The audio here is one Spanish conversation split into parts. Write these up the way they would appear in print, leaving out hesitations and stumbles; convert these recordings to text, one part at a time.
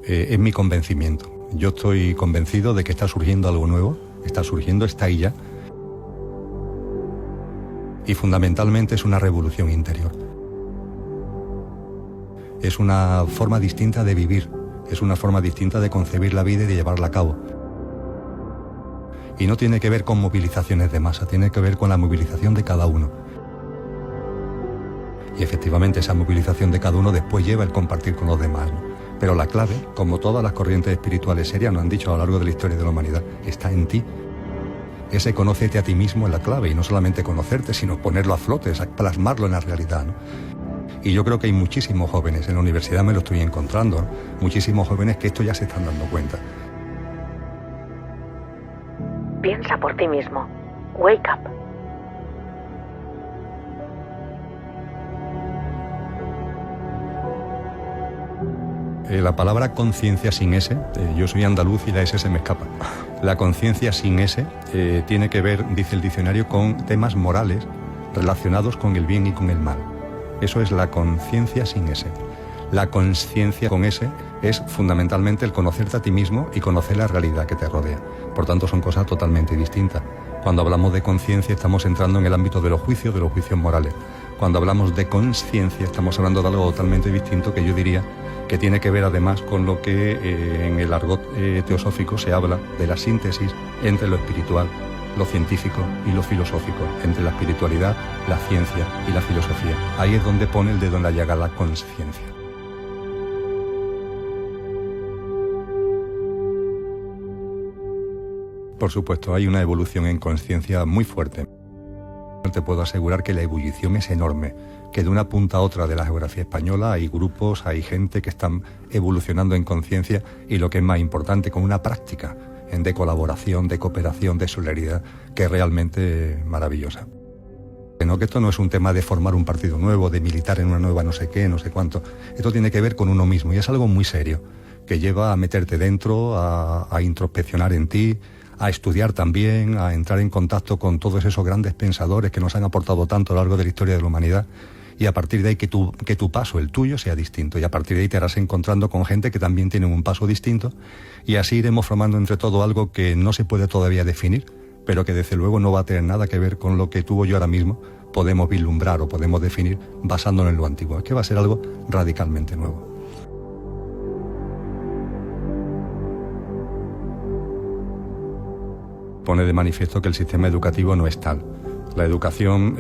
Es mi convencimiento. Yo estoy convencido de que está surgiendo algo nuevo, está ahí ya. Y fundamentalmente es una revolución interior. Es una forma distinta de vivir, es una forma distinta de concebir la vida y de llevarla a cabo. Y no tiene que ver con movilizaciones de masa, tiene que ver con la movilización de cada uno. Y efectivamente esa movilización de cada uno después lleva el compartir con los demás, ¿no? Pero la clave, como todas las corrientes espirituales serias nos han dicho a lo largo de la historia de la humanidad, está en ti. Ese conócete a ti mismo es la clave, y no solamente conocerte, sino ponerlo a flote, plasmarlo en la realidad, ¿no? Y yo creo que hay muchísimos jóvenes, en la universidad me lo estoy encontrando, ¿no? Muchísimos jóvenes que esto ya se están dando cuenta. Piensa por ti mismo. Wake up. La palabra conciencia sin S, yo soy andaluz y la S se me escapa. La conciencia sin S tiene que ver, dice el diccionario, con temas morales relacionados con el bien y con el mal. Eso es la conciencia sin S. La conciencia con S es fundamentalmente el conocerte a ti mismo y conocer la realidad que te rodea. Por tanto, son cosas totalmente distintas. Cuando hablamos de conciencia estamos entrando en el ámbito de los juicios morales. Cuando hablamos de consciencia estamos hablando de algo totalmente distinto que yo diría que tiene que ver además con lo que en el argot teosófico se habla de la síntesis entre lo espiritual, lo científico y lo filosófico, entre la espiritualidad, la ciencia y la filosofía. Ahí es donde pone el dedo en la llaga la consciencia. Por supuesto, hay una evolución en conciencia muy fuerte. Te puedo asegurar que la ebullición es enorme, que de una punta a otra de la geografía española hay grupos, hay gente que están evolucionando en conciencia y lo que es más importante, con una práctica de colaboración, de cooperación, de solidaridad, que es realmente maravillosa. Que esto no es un tema de formar un partido nuevo, de militar en una nueva no sé qué, no sé cuánto. Esto tiene que ver con uno mismo y es algo muy serio, que lleva a meterte dentro, a introspeccionar en ti, a estudiar también, a entrar en contacto con todos esos grandes pensadores que nos han aportado tanto a lo largo de la historia de la humanidad, y a partir de ahí que tu paso, el tuyo, sea distinto, y a partir de ahí te harás encontrando con gente que también tiene un paso distinto, y así iremos formando entre todo algo que no se puede todavía definir, pero que desde luego no va a tener nada que ver con lo que tú o yo ahora mismo podemos vislumbrar o podemos definir basándonos en lo antiguo. Es que va a ser algo radicalmente nuevo. Pone de manifiesto que el sistema educativo no es tal. La educación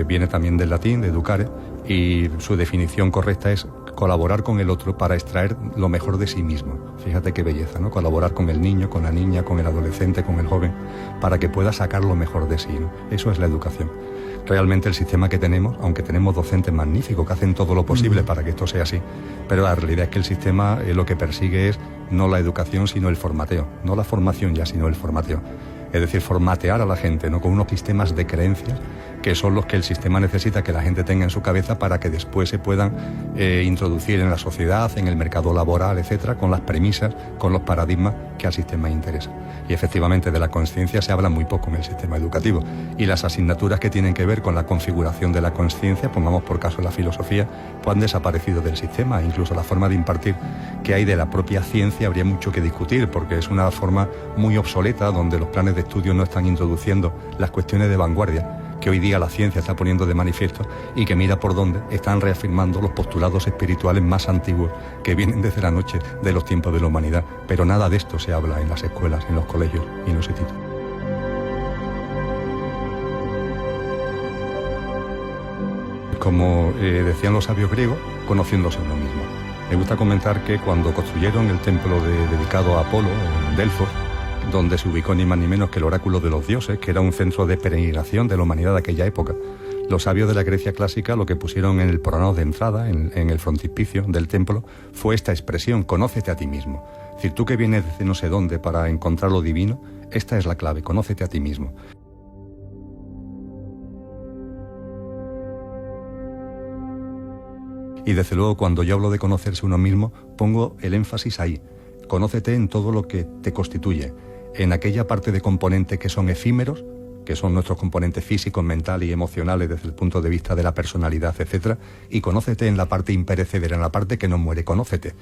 viene también del latín, de educare, y su definición correcta es colaborar con el otro para extraer lo mejor de sí mismo. Fíjate qué belleza, ¿no? Colaborar con el niño, con la niña, con el adolescente, con el joven, para que pueda sacar lo mejor de sí, ¿no? Eso es la educación. Realmente el sistema que tenemos, aunque tenemos docentes magníficos que hacen todo lo posible para que esto sea así, pero la realidad es que el sistema lo que persigue es no la educación, sino el formateo. No la formación ya, sino el formateo. Es decir, formatear a la gente, ¿no? Con unos sistemas de creencias que son los que el sistema necesita que la gente tenga en su cabeza para que después se puedan introducir en la sociedad, en el mercado laboral, etcétera, con las premisas, con los paradigmas que al sistema interesa. Y efectivamente de la consciencia se habla muy poco en el sistema educativo, y las asignaturas que tienen que ver con la configuración de la consciencia, pongamos por caso la filosofía, pues han desaparecido del sistema. Incluso la forma de impartir que hay de la propia ciencia habría mucho que discutir, porque es una forma muy obsoleta donde los planes de estudio no están introduciendo las cuestiones de vanguardia que hoy día la ciencia está poniendo de manifiesto, y que mira por dónde están reafirmando los postulados espirituales más antiguos que vienen desde la noche de los tiempos de la humanidad. Pero nada de esto se habla en las escuelas, en los colegios y no se titula. Como decían los sabios griegos, conociéndose a uno mismo. Me gusta comentar que cuando construyeron el templo dedicado a Apolo en Delfos, donde se ubicó ni más ni menos que el oráculo de los dioses, que era un centro de peregrinación de la humanidad de aquella época, los sabios de la Grecia clásica lo que pusieron en el porano de entrada, en el frontispicio del templo, fue esta expresión: conócete a ti mismo. Es decir, tú que vienes desde no sé dónde para encontrar lo divino, esta es la clave: conócete a ti mismo. Y desde luego, cuando yo hablo de conocerse uno mismo, pongo el énfasis ahí. Conócete en todo lo que te constituye, en aquella parte de componentes que son efímeros, que son nuestros componentes físicos, mentales y emocionales desde el punto de vista de la personalidad, etcétera, y conócete en la parte imperecedera, en la parte que no muere, conócete.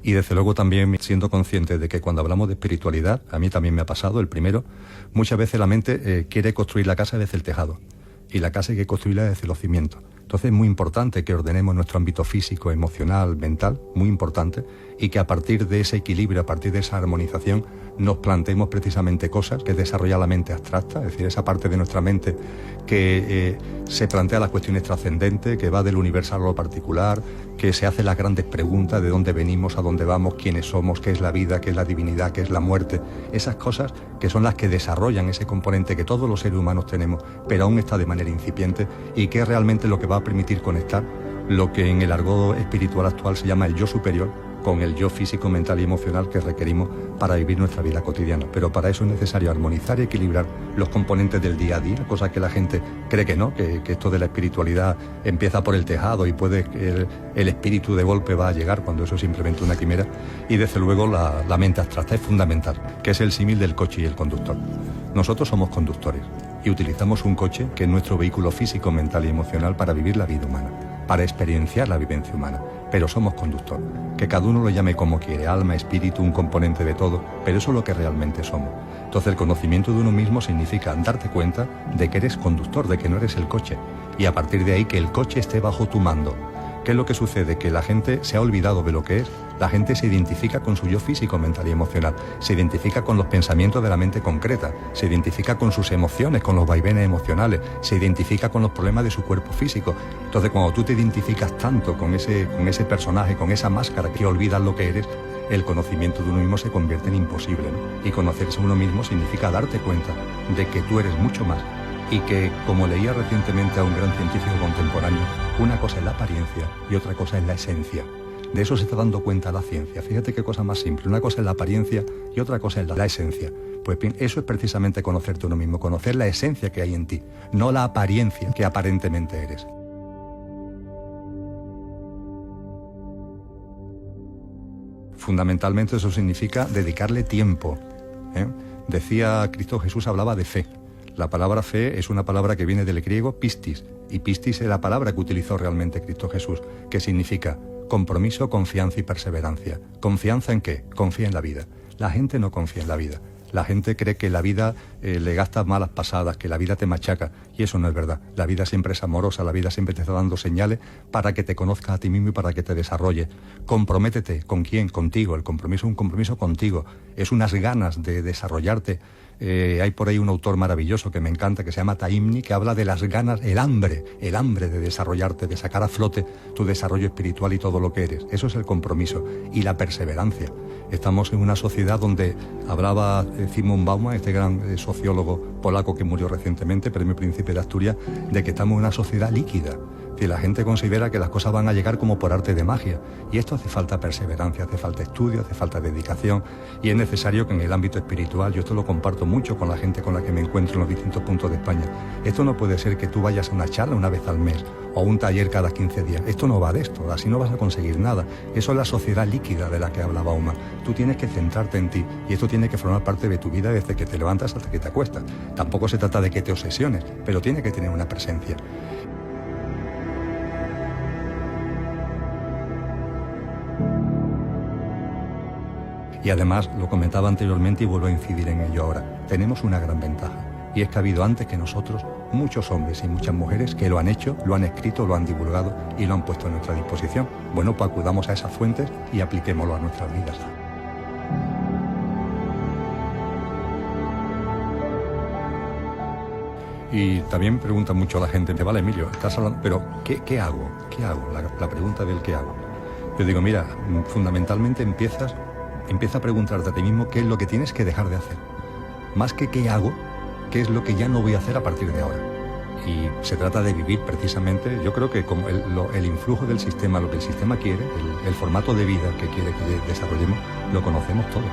Y desde luego también siendo consciente de que cuando hablamos de espiritualidad, a mí también me ha pasado, el primero, muchas veces la mente quiere construir la casa desde el tejado, y la casa hay que construirla desde los cimientos. Entonces es muy importante que ordenemos nuestro ámbito físico, emocional, mental, muy importante, y que a partir de ese equilibrio, a partir de esa armonización, nos planteemos precisamente cosas que desarrolla la mente abstracta, es decir, esa parte de nuestra mente que se plantea las cuestiones trascendentes, que va del universal a lo particular, que se hace las grandes preguntas de dónde venimos, a dónde vamos, quiénes somos, qué es la vida, qué es la divinidad, qué es la muerte. Esas cosas que son las que desarrollan ese componente que todos los seres humanos tenemos, pero aún está de manera incipiente, y que es realmente lo que va a permitir conectar lo que en el argot espiritual actual se llama el yo superior con el yo físico, mental y emocional que requerimos para vivir nuestra vida cotidiana. Pero para eso es necesario armonizar y equilibrar los componentes del día a día, cosa que la gente cree que no, que esto de la espiritualidad empieza por el tejado y puede el espíritu de golpe va a llegar, cuando eso es simplemente una quimera. Y desde luego la mente abstracta es fundamental, que es el símil del coche y el conductor. Nosotros somos conductores y utilizamos un coche que es nuestro vehículo físico, mental y emocional para vivir la vida humana, para experienciar la vivencia humana, pero somos conductor. Que cada uno lo llame como quiere, alma, espíritu, un componente de todo, pero eso es lo que realmente somos. Entonces el conocimiento de uno mismo significa darte cuenta de que eres conductor, de que no eres el coche, y a partir de ahí que el coche esté bajo tu mando. ¿Qué es lo que sucede? Que la gente se ha olvidado de lo que es. La gente se identifica con su yo físico, mental y emocional, se identifica con los pensamientos de la mente concreta, se identifica con sus emociones, con los vaivenes emocionales, se identifica con los problemas de su cuerpo físico. Entonces cuando tú te identificas tanto con ese personaje, con esa máscara, que olvidas lo que eres, el conocimiento de uno mismo se convierte en imposible, ¿no? Y conocerse a uno mismo significa darte cuenta de que tú eres mucho más. Y que, como leía recientemente a un gran científico contemporáneo, una cosa es la apariencia y otra cosa es la esencia. De eso se está dando cuenta la ciencia. Fíjate qué cosa más simple. Una cosa es la apariencia y otra cosa es la esencia. Pues bien, eso es precisamente conocerte uno mismo, conocer la esencia que hay en ti, no la apariencia que aparentemente eres. Fundamentalmente eso significa dedicarle tiempo, ¿eh? Decía Cristo Jesús, hablaba de fe. La palabra fe es una palabra que viene del griego pistis, y pistis es la palabra que utilizó realmente Cristo Jesús, que significa compromiso, confianza y perseverancia. ¿Confianza en qué? Confía en la vida. La gente no confía en la vida. La gente cree que la vida le gasta malas pasadas, que la vida te machaca, y eso no es verdad. La vida siempre es amorosa, la vida siempre te está dando señales para que te conozcas a ti mismo y para que te desarrolles. Comprométete. ¿Con quién? Contigo. El compromiso es un compromiso contigo. Es unas ganas de desarrollarte. Hay por ahí un autor maravilloso que me encanta, que se llama Taimni, que habla de las ganas, el hambre de desarrollarte, de sacar a flote tu desarrollo espiritual y todo lo que eres. Eso es el compromiso y la perseverancia. Estamos en una sociedad donde hablaba Zygmunt Bauman, este gran sociólogo polaco que murió recientemente, Premio Príncipe de Asturias, de que estamos en una sociedad líquida. Que la gente considera que las cosas van a llegar como por arte de magia, y esto hace falta perseverancia, hace falta estudio, hace falta dedicación, y es necesario que en el ámbito espiritual, yo esto lo comparto mucho con la gente con la que me encuentro en los distintos puntos de España, esto no puede ser que tú vayas a una charla una vez al mes o a un taller cada 15 días, esto no va de esto, así no vas a conseguir nada. Eso es la sociedad líquida de la que habla Bauman. Tú tienes que centrarte en ti, y esto tiene que formar parte de tu vida desde que te levantas hasta que te acuestas. Tampoco se trata de que te obsesiones, pero tiene que tener una presencia. Y además, lo comentaba anteriormente y vuelvo a incidir en ello ahora, tenemos una gran ventaja, y es que ha habido antes que nosotros muchos hombres y muchas mujeres que lo han hecho, lo han escrito, lo han divulgado y lo han puesto a nuestra disposición. Bueno, pues acudamos a esas fuentes y apliquémoslo a nuestras vidas. Y también pregunta mucho la gente, vale, Emilio, estás hablando, pero ¿qué hago? ¿Qué hago? La pregunta del ¿qué hago? Yo digo, mira, fundamentalmente empieza a preguntarte a ti mismo qué es lo que tienes que dejar de hacer. Más que qué hago, qué es lo que ya no voy a hacer a partir de ahora. Y se trata de vivir precisamente, yo creo que como el influjo del sistema, lo que el sistema quiere, el formato de vida que quiere que desarrollemos, lo conocemos todo.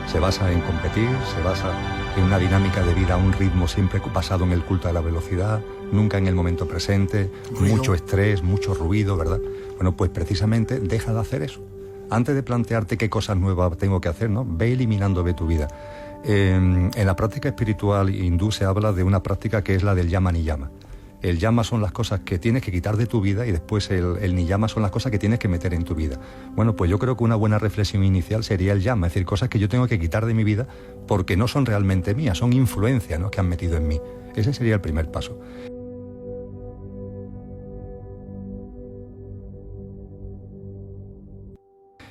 Se basa en competir, se basa en una dinámica de vida, un ritmo siempre basado en el culto de la velocidad, nunca en el momento presente, mucho estrés, mucho ruido, ¿verdad? Bueno, pues precisamente deja de hacer eso. Antes de plantearte qué cosas nuevas tengo que hacer, ¿no? Ve eliminando de tu vida. En la práctica espiritual hindú se habla de una práctica que es la del yama niyama. El yama son las cosas que tienes que quitar de tu vida y después el niyama son las cosas que tienes que meter en tu vida. Bueno, pues yo creo que una buena reflexión inicial sería el yama, es decir, cosas que yo tengo que quitar de mi vida porque no son realmente mías, son influencias, ¿no?, que han metido en mí. Ese sería el primer paso.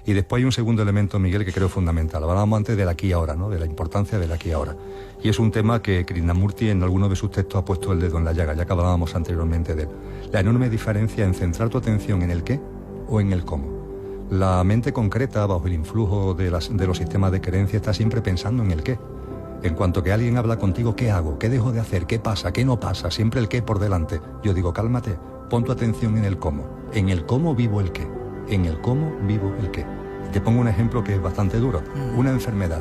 Y después hay un segundo elemento, Miguel, que creo fundamental. Hablábamos antes del aquí y ahora, ¿no?, de la importancia del aquí y ahora. Y es un tema que Krishnamurti en alguno de sus textos ha puesto el dedo en la llaga, ya que hablábamos anteriormente de él. La enorme diferencia en centrar tu atención en el qué o en el cómo. La mente concreta, bajo el influjo de los sistemas de creencia, está siempre pensando en el qué. En cuanto que alguien habla contigo, ¿qué hago? ¿Qué dejo de hacer? ¿Qué pasa? ¿Qué no pasa? Siempre el qué por delante. Yo digo, cálmate, pon tu atención en el cómo. En el cómo vivo el qué. En el cómo vivo el qué. Te pongo un ejemplo que es bastante duro. Una enfermedad.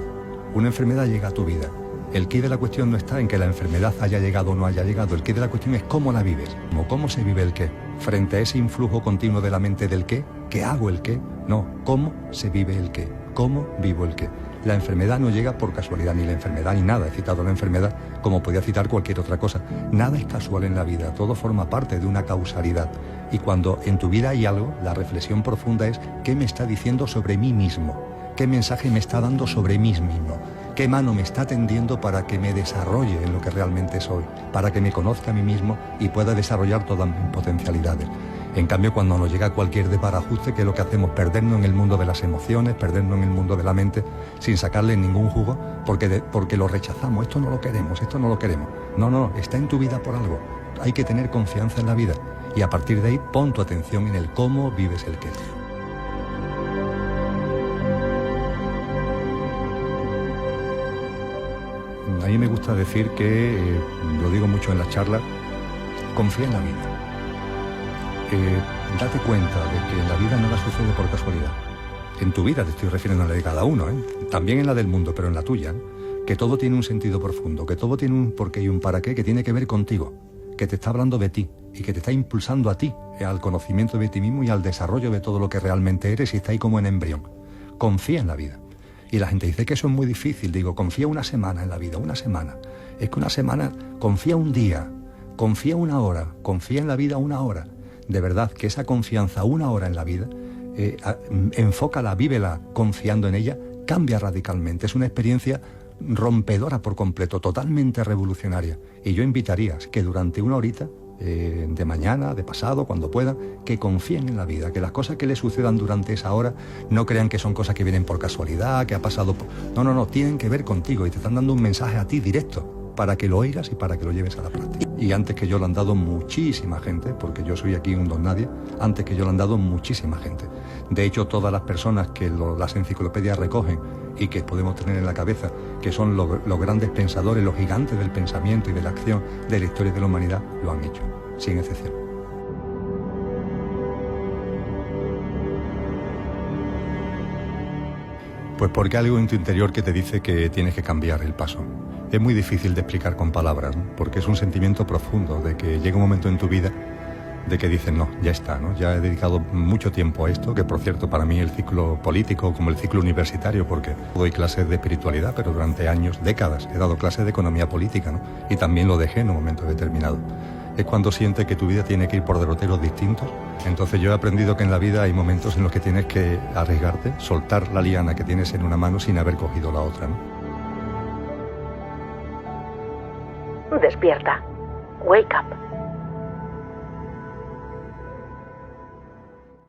Una enfermedad llega a tu vida. El qué de la cuestión no está en que la enfermedad haya llegado o no haya llegado. El qué de la cuestión es cómo la vives. ¿Cómo se vive el qué? Frente a ese influjo continuo de la mente del qué, ¿qué hago el qué? No, ¿cómo se vive el qué? ¿Cómo vivo el qué? La enfermedad no llega por casualidad, ni la enfermedad ni nada. He citado la enfermedad como podía citar cualquier otra cosa. Nada es casual en la vida, todo forma parte de una causalidad. Y cuando en tu vida hay algo, la reflexión profunda es ¿qué me está diciendo sobre mí mismo? ¿Qué mensaje me está dando sobre mí mismo? ¿Qué mano me está tendiendo para que me desarrolle en lo que realmente soy? Para que me conozca a mí mismo y pueda desarrollar todas mis potencialidades. En cambio, cuando nos llega cualquier desbarajuste, que es lo que hacemos, perdernos en el mundo de las emociones, perdernos en el mundo de la mente, sin sacarle ningún jugo, porque lo rechazamos. Esto no lo queremos, esto no lo queremos. No, está en tu vida por algo. Hay que tener confianza en la vida. Y a partir de ahí, pon tu atención en el cómo vives el qué. A mí me gusta decir que, lo digo mucho en las charlas, confía en la vida. Date cuenta de que en la vida nada sucede por casualidad. En tu vida te estoy refiriendo a la de cada uno, también en la del mundo, pero en la tuya, que todo tiene un sentido profundo, que todo tiene un porqué y un para qué que tiene que ver contigo, que te está hablando de ti y que te está impulsando a ti, al conocimiento de ti mismo y al desarrollo de todo lo que realmente eres y está ahí como en embrión. Confía en la vida. Y la gente dice que eso es muy difícil. Digo, confía una semana en la vida, una semana. Es que una semana, confía un día, confía una hora, confía en la vida una hora. De verdad que esa confianza una hora en la vida, enfócala, vívela confiando en ella, cambia radicalmente. Es una experiencia rompedora por completo, totalmente revolucionaria. Y yo invitaría que durante una horita, de mañana, de pasado, cuando puedan, que confíen en la vida, que las cosas que les sucedan durante esa hora no crean que son cosas que vienen por casualidad, que ha pasado por... No, tienen que ver contigo y te están dando un mensaje a ti directo para que lo oigas y para que lo lleves a la práctica. Y antes que yo lo han dado muchísima gente, porque yo soy aquí un don nadie, antes que yo lo han dado muchísima gente. De hecho, todas las personas que las enciclopedias recogen y que podemos tener en la cabeza, que son los grandes pensadores, los gigantes del pensamiento y de la acción de la historia de la humanidad, lo han hecho, sin excepción. Pues porque hay algo en tu interior que te dice que tienes que cambiar el paso. Es muy difícil de explicar con palabras, ¿no? Porque es un sentimiento profundo de que llega un momento en tu vida de que dices, no, ya está, ¿no? Ya he dedicado mucho tiempo a esto, que por cierto para mí el ciclo político como el ciclo universitario, porque doy clases de espiritualidad, pero durante años, décadas, he dado clases de economía política, ¿no? Y también lo dejé en un momento determinado. Es cuando sientes que tu vida tiene que ir por derroteros distintos. Entonces yo he aprendido que en la vida hay momentos en los que tienes que arriesgarte, soltar la liana que tienes en una mano sin haber cogido la otra, ¿no? Despierta. Wake up.